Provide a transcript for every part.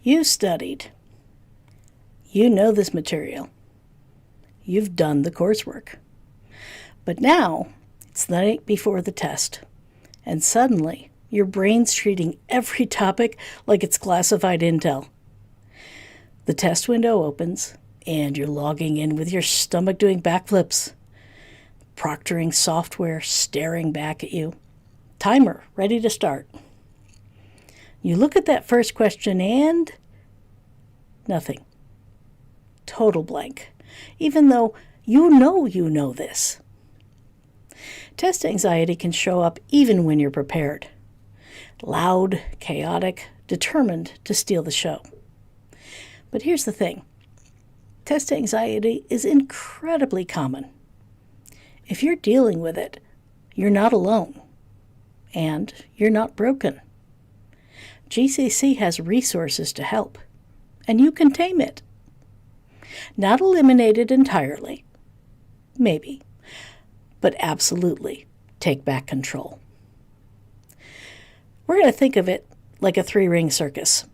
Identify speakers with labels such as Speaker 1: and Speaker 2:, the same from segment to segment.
Speaker 1: You studied. You know this material. You've done the coursework. But now, it's the night before the test, and suddenly, your brain's treating every topic like it's classified intel. The test window opens, and you're logging in with your stomach doing backflips. Proctoring software staring back at you. Timer ready to start. You look at that first question and nothing. Total blank, even though you know this. Test anxiety can show up even when you're prepared. Loud, chaotic, determined to steal the show. But here's the thing. Test anxiety is incredibly common. If you're dealing with it, you're not alone. And you're not broken. GCC has resources to help. And you can tame it. Not eliminate it entirely. Maybe. But absolutely take back control. We're going to think of it like a 3-ring circus.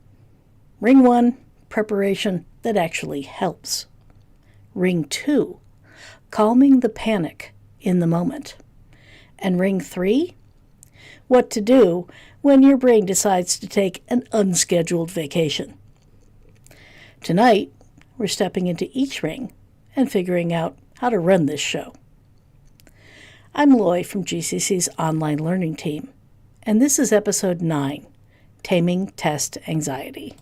Speaker 1: Ring 1, preparation that actually helps. Ring 2, calming the panic in the moment. And ring 3, what to do when your brain decides to take an unscheduled vacation. Tonight, we're stepping into each ring and figuring out how to run this show. I'm Loy from GCC's online learning team, and this is episode 9, Taming Test Anxiety.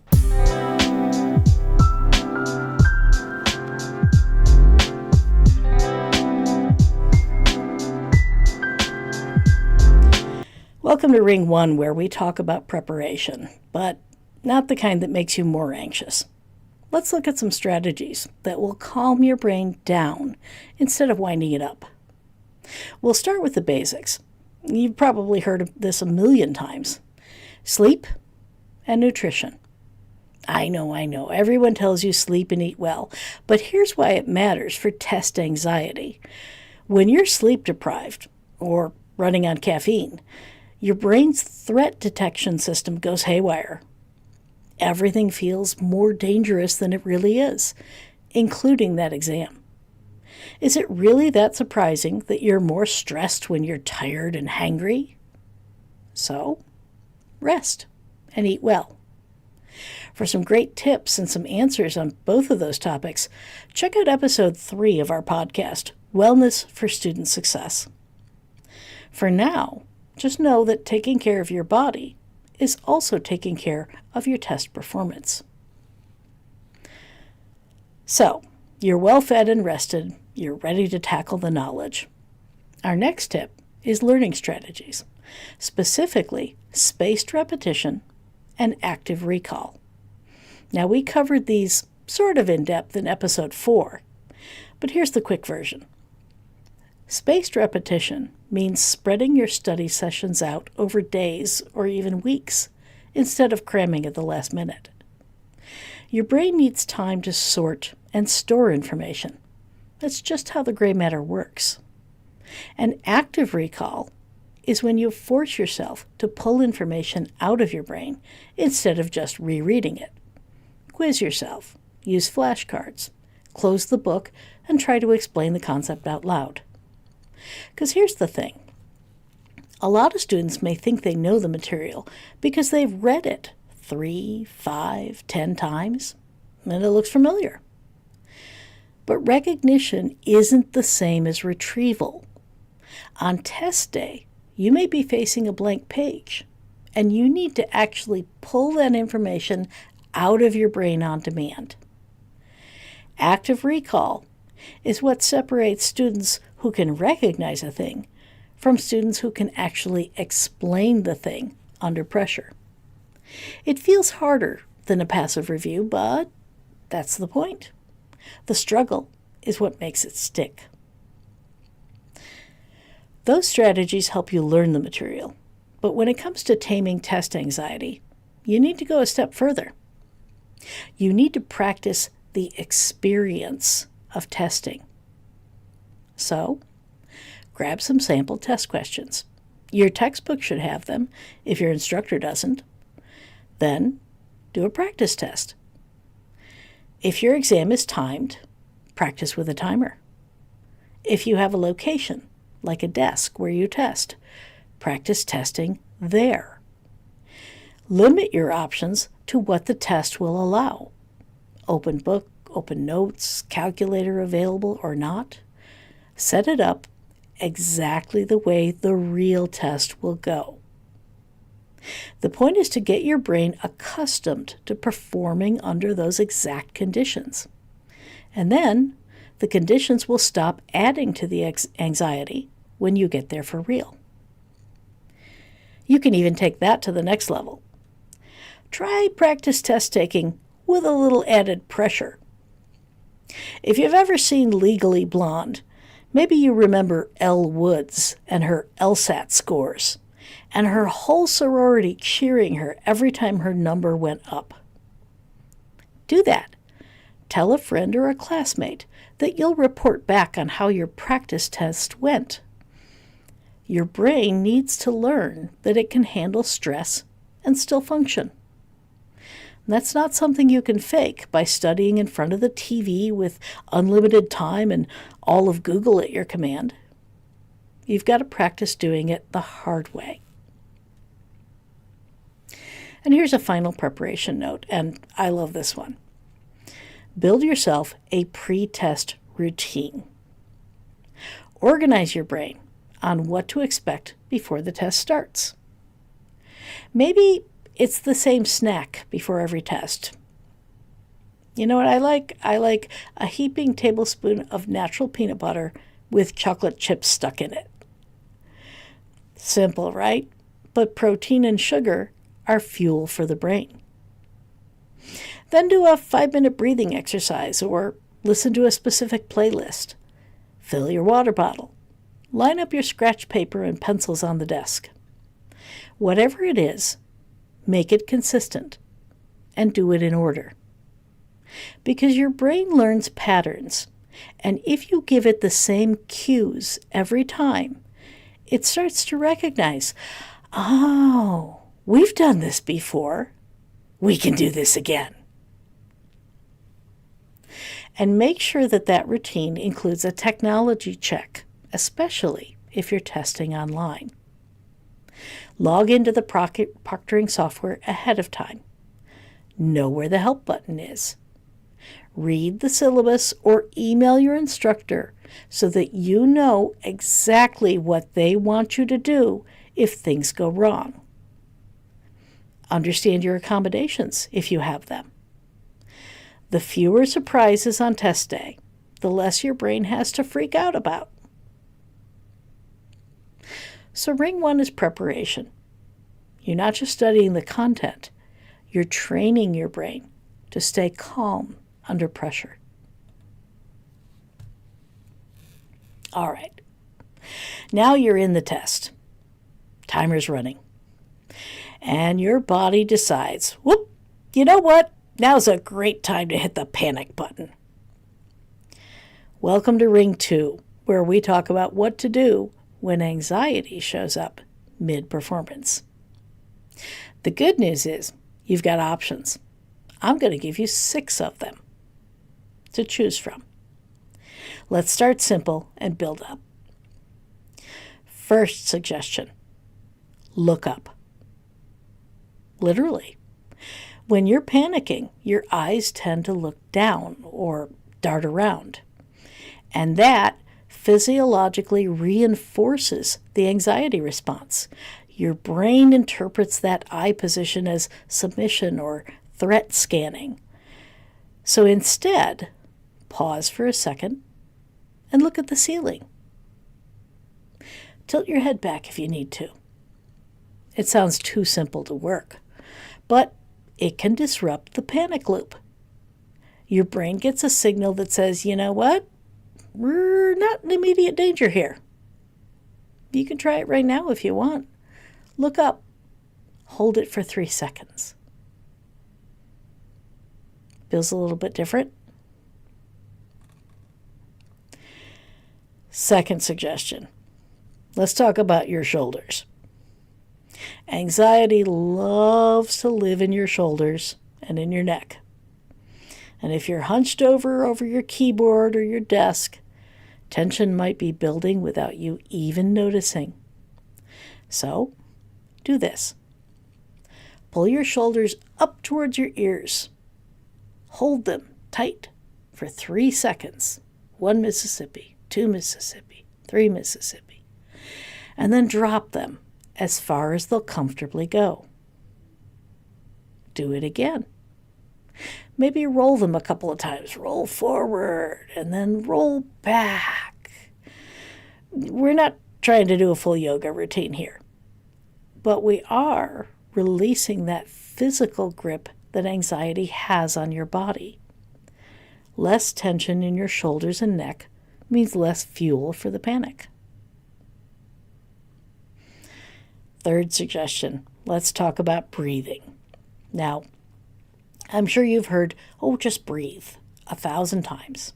Speaker 1: Welcome to Ring 1, where we talk about preparation, but not the kind that makes you more anxious. Let's look at some strategies that will calm your brain down instead of winding it up. We'll start with the basics. You've probably heard of this a million times. Sleep and nutrition. I know. Everyone tells you sleep and eat well, but here's why it matters for test anxiety. When you're sleep deprived or running on caffeine, your brain's threat detection system goes haywire. Everything feels more dangerous than it really is, including that exam. Is it really that surprising that you're more stressed when you're tired and hangry? So, rest and eat well. For some great tips and some answers on both of those topics, check out episode 3 of our podcast, Wellness for Student Success. For now, just know that taking care of your body is also taking care of your test performance. So, you're well fed and rested, you're ready to tackle the knowledge. Our next tip is learning strategies, specifically spaced repetition and active recall. Now, we covered these sort of in depth in episode 4, but here's the quick version. Spaced repetition means spreading your study sessions out over days or even weeks instead of cramming at the last minute. Your brain needs time to sort and store information. That's just how the gray matter works. And active recall is when you force yourself to pull information out of your brain instead of just rereading it. Quiz yourself, use flashcards, close the book, and try to explain the concept out loud. Because here's the thing. A lot of students may think they know the material because they've read it 3, 5, 10 times, and it looks familiar. But recognition isn't the same as retrieval. On test day, you may be facing a blank page, and you need to actually pull that information out of your brain on demand. Active recall is what separates students who can recognize a thing from students who can actually explain the thing under pressure. It feels harder than a passive review, but that's the point. The struggle is what makes it stick. Those strategies help you learn the material, but when it comes to taming test anxiety, you need to go a step further. You need to practice the experience of testing. So, grab some sample test questions. Your textbook should have them if your instructor doesn't. Then, do a practice test. If your exam is timed, practice with a timer. If you have a location, like a desk where you test, practice testing there. Limit your options to what the test will allow. Open book, open notes, calculator available or not. Set it up exactly the way the real test will go. The point is to get your brain accustomed to performing under those exact conditions. And then the conditions will stop adding to the anxiety when you get there for real. You can even take that to the next level. Try practice test taking with a little added pressure. If you've ever seen Legally Blonde, maybe you remember Elle Woods and her LSAT scores, and her whole sorority cheering her every time her number went up. Do that. Tell a friend or a classmate that you'll report back on how your practice test went. Your brain needs to learn that it can handle stress and still function. That's not something you can fake by studying in front of the TV with unlimited time and all of Google at your command. You've got to practice doing it the hard way. And here's a final preparation note, and I love this one. Build yourself a pre-test routine. Organize your brain on what to expect before the test starts. Maybe it's the same snack before every test. You know what I like? I like a heaping tablespoon of natural peanut butter with chocolate chips stuck in it. Simple, right? But protein and sugar are fuel for the brain. Then do a 5-minute breathing exercise or listen to a specific playlist. Fill your water bottle. Line up your scratch paper and pencils on the desk. Whatever it is, make it consistent and do it in order. Because your brain learns patterns, and if you give it the same cues every time, it starts to recognize, oh, we've done this before. We can do this again. And make sure that that routine includes a technology check, especially if you're testing online. Log into the proctoring software ahead of time. Know where the help button is. Read the syllabus or email your instructor so that you know exactly what they want you to do if things go wrong. Understand your accommodations if you have them. The fewer surprises on test day, the less your brain has to freak out about. So ring 1 is preparation. You're not just studying the content, you're training your brain to stay calm under pressure. All right. Now you're in the test. Timer's running. And your body decides, whoop, you know what? Now's a great time to hit the panic button. Welcome to Ring 2, where we talk about what to do when anxiety shows up mid-performance. The good news is you've got options. I'm going to give you 6 of them to choose from. Let's start simple and build up. First suggestion, look up. Literally. When you're panicking, your eyes tend to look down or dart around. And that physiologically reinforces the anxiety response. Your brain interprets that eye position as submission or threat scanning. So instead, pause for a second and look at the ceiling. Tilt your head back if you need to. It sounds too simple to work, but it can disrupt the panic loop. Your brain gets a signal that says, you know what? We're not in immediate danger here. You can try it right now if you want. Look up. Hold it for 3 seconds. Feels a little bit different. Second suggestion. Let's talk about your shoulders. Anxiety loves to live in your shoulders and in your neck. And if you're hunched over your keyboard or your desk, tension might be building without you even noticing. So, do this. Pull your shoulders up towards your ears. Hold them tight for 3 seconds. 1 Mississippi, 2 Mississippi, 3 Mississippi. And then drop them as far as they'll comfortably go. Do it again. Maybe roll them a couple of times. Roll forward and then roll back. We're not trying to do a full yoga routine here, but we are releasing that physical grip that anxiety has on your body. Less tension in your shoulders and neck means less fuel for the panic. Third suggestion, let's talk about breathing. Now, I'm sure you've heard, just breathe 1,000 times.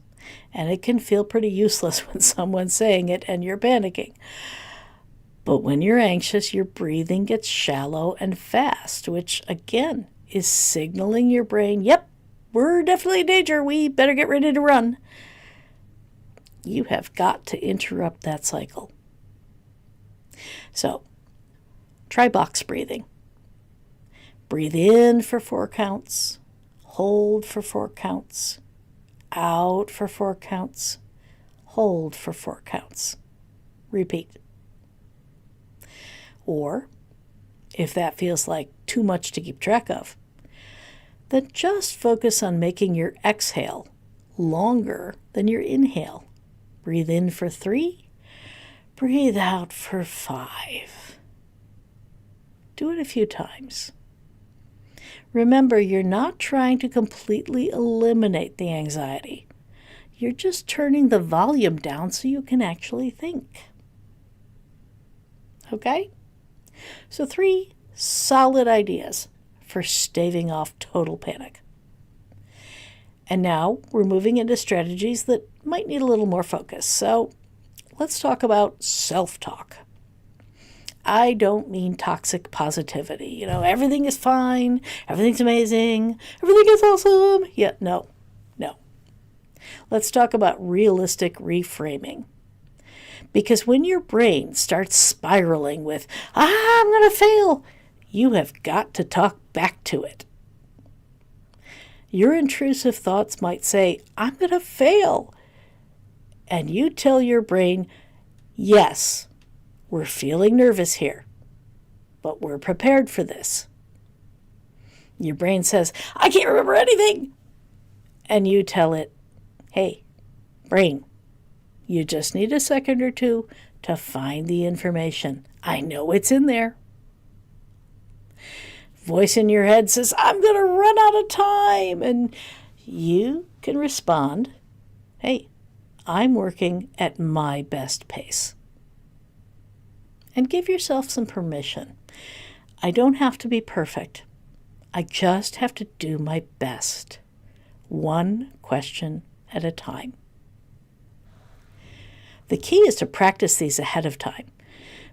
Speaker 1: And it can feel pretty useless when someone's saying it and you're panicking. But when you're anxious, your breathing gets shallow and fast, which again is signaling your brain, yep, we're definitely in danger. We better get ready to run. You have got to interrupt that cycle. So, try box breathing. Breathe in for 4 counts. Hold for 4 counts. Out for 4 counts. Hold for 4 counts. Repeat. Or, if that feels like too much to keep track of, then just focus on making your exhale longer than your inhale. Breathe in for 3. Breathe out for 5. Do it a few times. Remember, you're not trying to completely eliminate the anxiety. You're just turning the volume down so you can actually think. Okay? So 3 solid ideas for staving off total panic. And now we're moving into strategies that might need a little more focus. So let's talk about self-talk. I don't mean toxic positivity. Everything is fine, everything's amazing, everything is awesome. Yeah, no. Let's talk about realistic reframing. Because when your brain starts spiraling with, I'm going to fail, you have got to talk back to it. Your intrusive thoughts might say, I'm going to fail. And you tell your brain, yes, we're feeling nervous here, but we're prepared for this. Your brain says, I can't remember anything. And you tell it, hey, brain, you just need a second or two to find the information. I know it's in there. Voice in your head says, I'm going to run out of time. And you can respond, hey, I'm working at my best pace. And give yourself some permission. I don't have to be perfect. I just have to do my best. One question at a time. The key is to practice these ahead of time,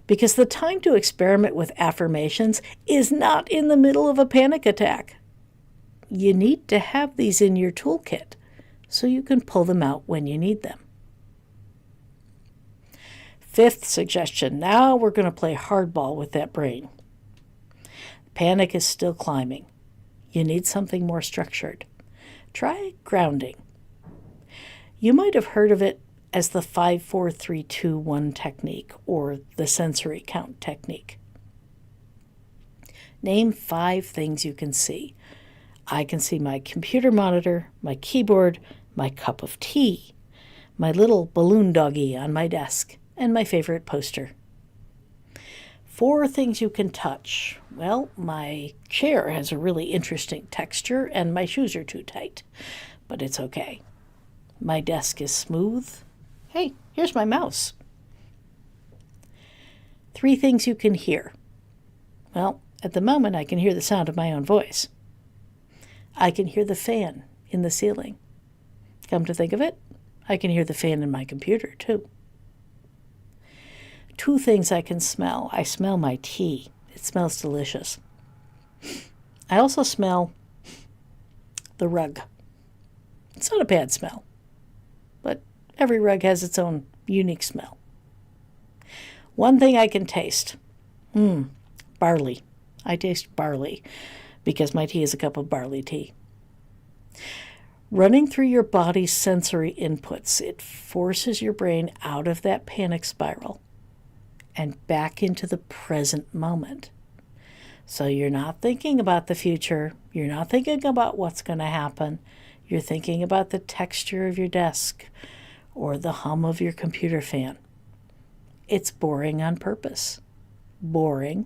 Speaker 1: because the time to experiment with affirmations is not in the middle of a panic attack. You need to have these in your toolkit so you can pull them out when you need them. 5th suggestion, now we're going to play hardball with that brain. Panic is still climbing. You need something more structured. Try grounding. You might have heard of it as the 5-4-3-2-1 technique or the sensory count technique. Name 5 things you can see. I can see my computer monitor, my keyboard, my cup of tea, my little balloon doggy on my desk, and my favorite poster. 4 things you can touch. Well, my chair has a really interesting texture and my shoes are too tight, but it's okay. My desk is smooth. Hey, here's my mouse. 3 things you can hear. Well, at the moment I can hear the sound of my own voice. I can hear the fan in the ceiling. Come to think of it, I can hear the fan in my computer too. 2 things I can smell. I smell my tea. It smells delicious. I also smell the rug. It's not a bad smell, but every rug has its own unique smell. One thing I can taste, barley. I taste barley because my tea is a cup of barley tea. Running through your body's sensory inputs, it forces your brain out of that panic spiral and back into the present moment. So you're not thinking about the future. You're not thinking about what's going to happen. You're thinking about the texture of your desk or the hum of your computer fan. It's boring on purpose. Boring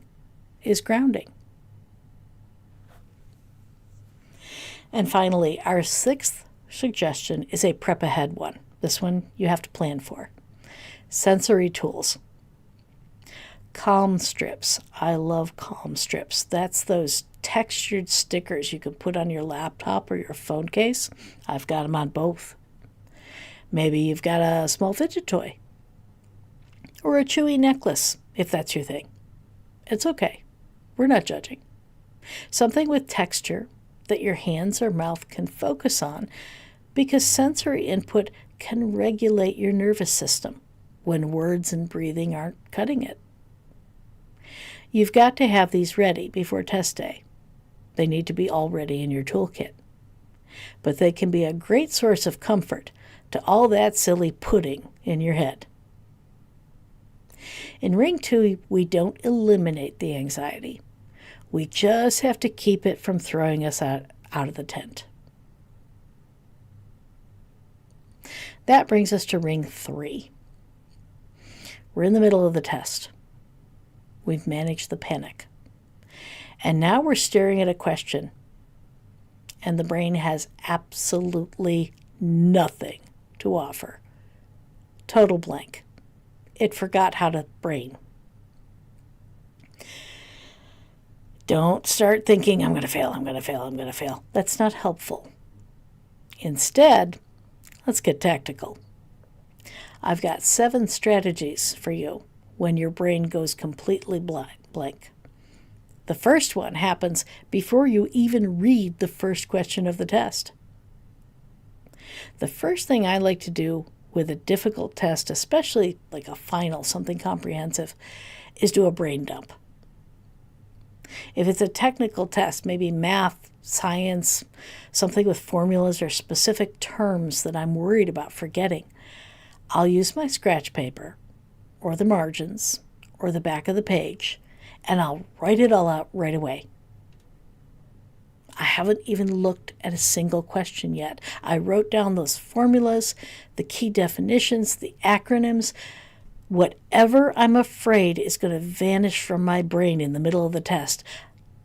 Speaker 1: is grounding. And finally, our sixth suggestion is a prep ahead one. This one you have to plan for. Sensory tools. Calm strips. I love calm strips. That's those textured stickers you can put on your laptop or your phone case. I've got them on both. Maybe you've got a small fidget toy or a chewy necklace, if that's your thing. It's okay. We're not judging. Something with texture that your hands or mouth can focus on, because sensory input can regulate your nervous system when words and breathing aren't cutting it. You've got to have these ready before test day. They need to be already in your toolkit. But they can be a great source of comfort to all that silly pudding in your head. In Ring 2, we don't eliminate the anxiety. We just have to keep it from throwing us out of the tent. That brings us to Ring 3. We're in the middle of the test. We've managed the panic. And now we're staring at a question, and the brain has absolutely nothing to offer. Total blank. It forgot how to brain. Don't start thinking, I'm going to fail. That's not helpful. Instead, let's get tactical. I've got 7 strategies for you when your brain goes completely blank. The first one happens before you even read the first question of the test. The first thing I like to do with a difficult test, especially like a final, something comprehensive, is do a brain dump. If it's a technical test, maybe math, science, something with formulas or specific terms that I'm worried about forgetting, I'll use my scratch paper or the margins or the back of the page, and I'll write it all out right away. I haven't even looked at a single question yet. I wrote down those formulas, the key definitions, the acronyms. Whatever I'm afraid is going to vanish from my brain in the middle of the test,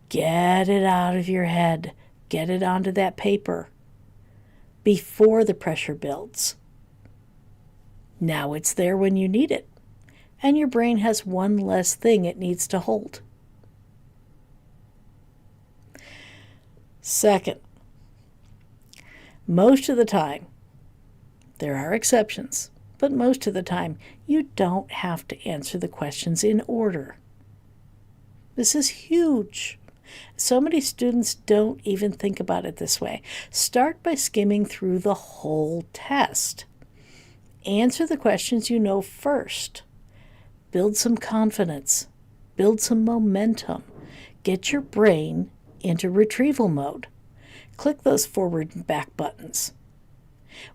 Speaker 1: get it out of your head. Get it onto that paper before the pressure builds. Now it's there when you need it, and your brain has one less thing it needs to hold. Second, most of the time, there are exceptions, but most of the time, you don't have to answer the questions in order. This is huge. So many students don't even think about it this way. Start by skimming through the whole test. Answer the questions you know first. Build some confidence. Build some momentum. Get your brain into retrieval mode. Click those forward and back buttons.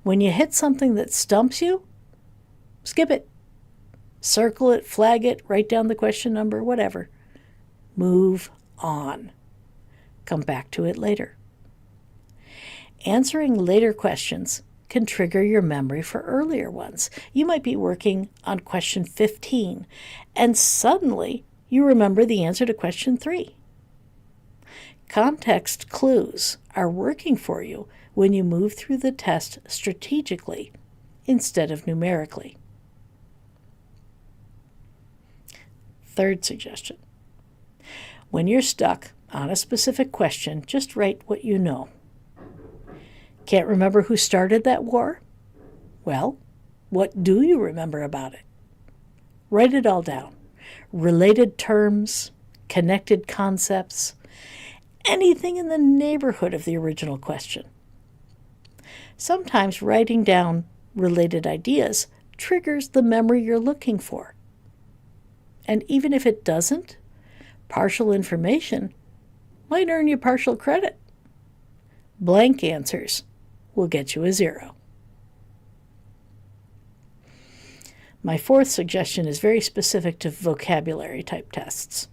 Speaker 1: When you hit something that stumps you, skip it. Circle it, flag it, write down the question number, whatever. Move on. Come back to it later. Answering later questions can trigger your memory for earlier ones. You might be working on question 15, and suddenly you remember the answer to question 3. Context clues are working for you when you move through the test strategically instead of numerically. Third suggestion. When you're stuck on a specific question, just write what you know. Can't remember who started that war? Well, what do you remember about it? Write it all down. Related terms, connected concepts, anything in the neighborhood of the original question. Sometimes writing down related ideas triggers the memory you're looking for. And even if it doesn't, partial information might earn you partial credit. Blank answers will get you a 0. My fourth suggestion is very specific to vocabulary type tests.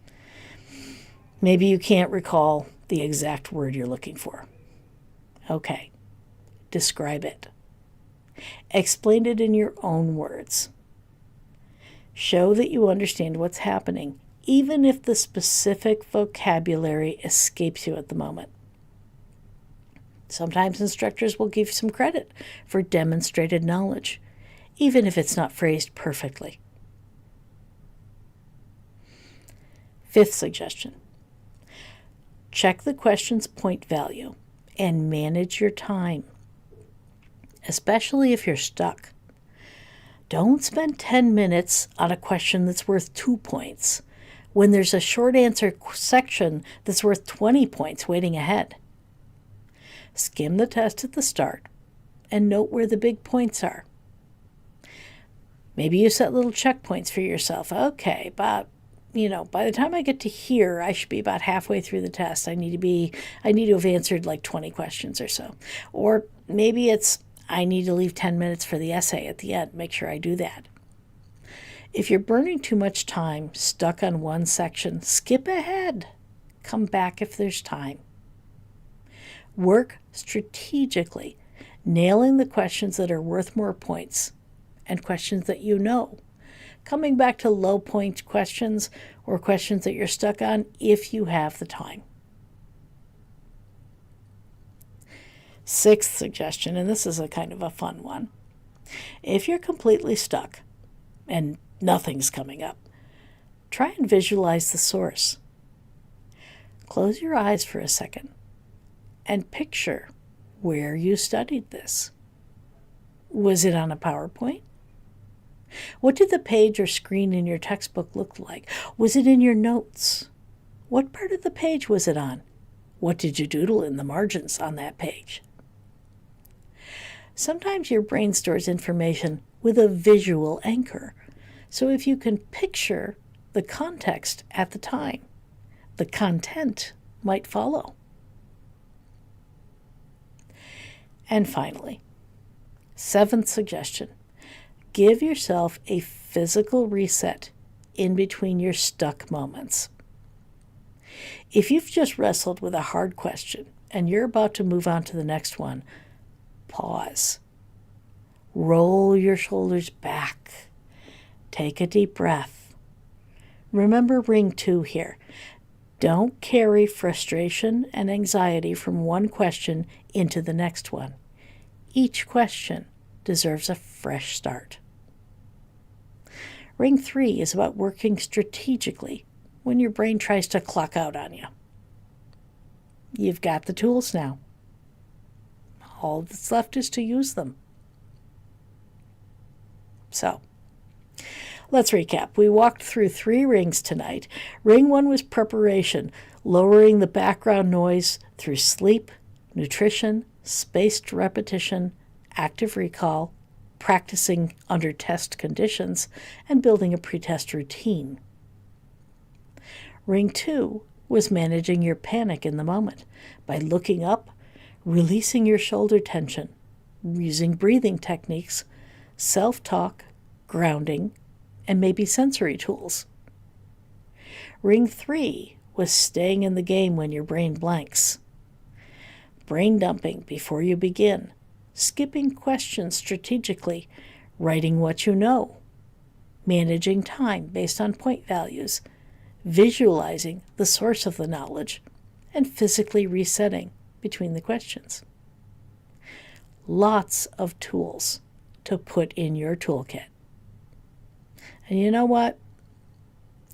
Speaker 1: Maybe you can't recall the exact word you're looking for. Okay, describe it. Explain it in your own words. Show that you understand what's happening, even if the specific vocabulary escapes you at the moment. Sometimes instructors will give you some credit for demonstrated knowledge, even if it's not phrased perfectly. Fifth suggestion. Check the question's point value and manage your time, especially if you're stuck. Don't spend 10 minutes on a question that's worth 2 points when there's a short answer section that's worth 20 points waiting ahead. Skim the test at the start and note where the big points are. Maybe you set little checkpoints for yourself. Okay, by the time I get to here, I should be about halfway through the test. I need to have answered like 20 questions or so. Or maybe it's I need to leave 10 minutes for the essay at the end. Make sure I do that. If you're burning too much time stuck on one section, skip ahead. Come back if there's time. Work strategically, nailing the questions that are worth more points and questions that you know. Coming back to low point questions or questions that you're stuck on if you have the time. Sixth suggestion, and this is a kind of a fun one. If you're completely stuck and nothing's coming up, try and visualize the source. Close your eyes for a second and picture where you studied this. Was it on a PowerPoint? What did the page or screen in your textbook look like? Was it in your notes? What part of the page was it on? What did you doodle in the margins on that page? Sometimes your brain stores information with a visual anchor. So if you can picture the context at the time, the content might follow. And finally, seventh suggestion, give yourself a physical reset in between your stuck moments. If you've just wrestled with a hard question and you're about to move on to the next one, pause. Roll your shoulders back. Take a deep breath. Remember ring 2 here. Don't carry frustration and anxiety from one question into the next one. Each question deserves a fresh start. Ring 3 is about working strategically when your brain tries to clock out on you. You've got the tools now. All that's left is to use them. So, let's recap. We walked through 3 rings tonight. Ring 1 was preparation, lowering the background noise through sleep, nutrition, spaced repetition, active recall, practicing under test conditions, and building a pretest routine. Ring 2 was managing your panic in the moment by looking up, releasing your shoulder tension, using breathing techniques, self-talk, grounding, and maybe sensory tools. Ring 3 was staying in the game when your brain blanks. Brain dumping before you begin, skipping questions strategically, writing what you know, managing time based on point values, visualizing the source of the knowledge, and physically resetting between the questions. Lots of tools to put in your toolkit. And you know what?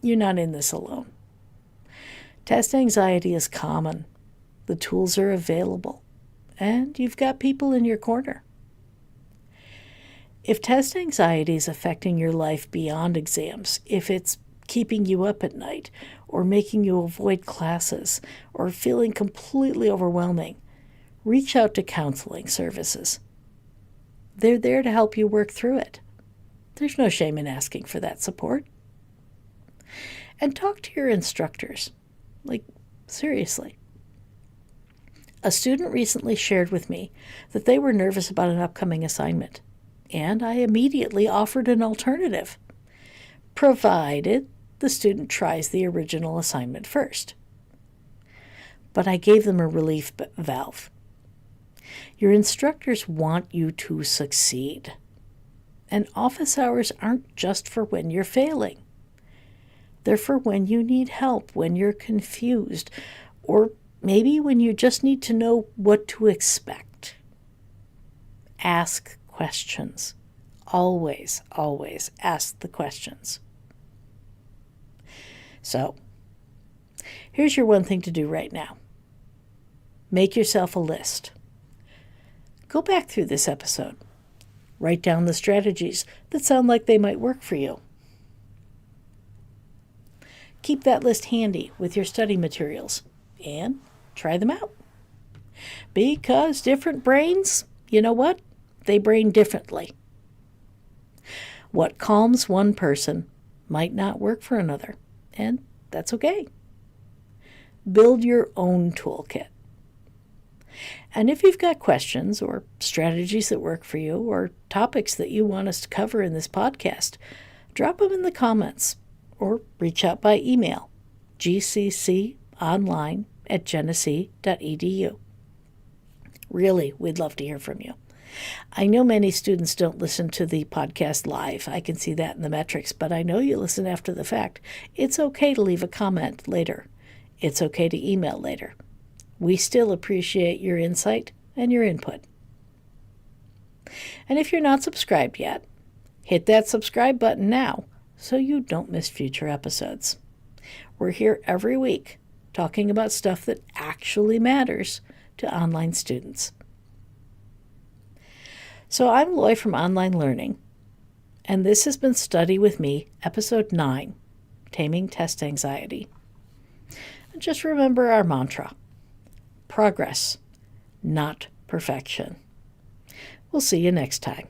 Speaker 1: You're not in this alone. Test anxiety is common. The tools are available. And you've got people in your corner. If test anxiety is affecting your life beyond exams, if it's keeping you up at night, or making you avoid classes, or feeling completely overwhelming, reach out to counseling services. They're there to help you work through it. There's no shame in asking for that support. And talk to your instructors. Like, seriously. A student recently shared with me that they were nervous about an upcoming assignment, and I immediately offered an alternative, provided the student tries the original assignment first. But I gave them a relief valve. Your instructors want you to succeed. And office hours aren't just for when you're failing. They're for when you need help, when you're confused, or maybe when you just need to know what to expect. Ask questions. Always, always ask the questions. So, here's your one thing to do right now. Make yourself a list. Go back through this episode. Write down the strategies that sound like they might work for you. Keep that list handy with your study materials and try them out. Because different brains, you know what? They brain differently. What calms one person might not work for another, and that's okay. Build your own toolkit. And if you've got questions or strategies that work for you or topics that you want us to cover in this podcast, drop them in the comments or reach out by email, gcconline@genesee.edu. Really, we'd love to hear from you. I know many students don't listen to the podcast live. I can see that in the metrics, but I know you listen after the fact. It's okay to leave a comment later. It's okay to email later. We still appreciate your insight and your input. And if you're not subscribed yet, hit that subscribe button now so you don't miss future episodes. We're here every week talking about stuff that actually matters to online students. So I'm Loy from Online Learning, and this has been Study With Me, Episode 9, Taming Test Anxiety. And just remember our mantra: progress, not perfection. We'll see you next time.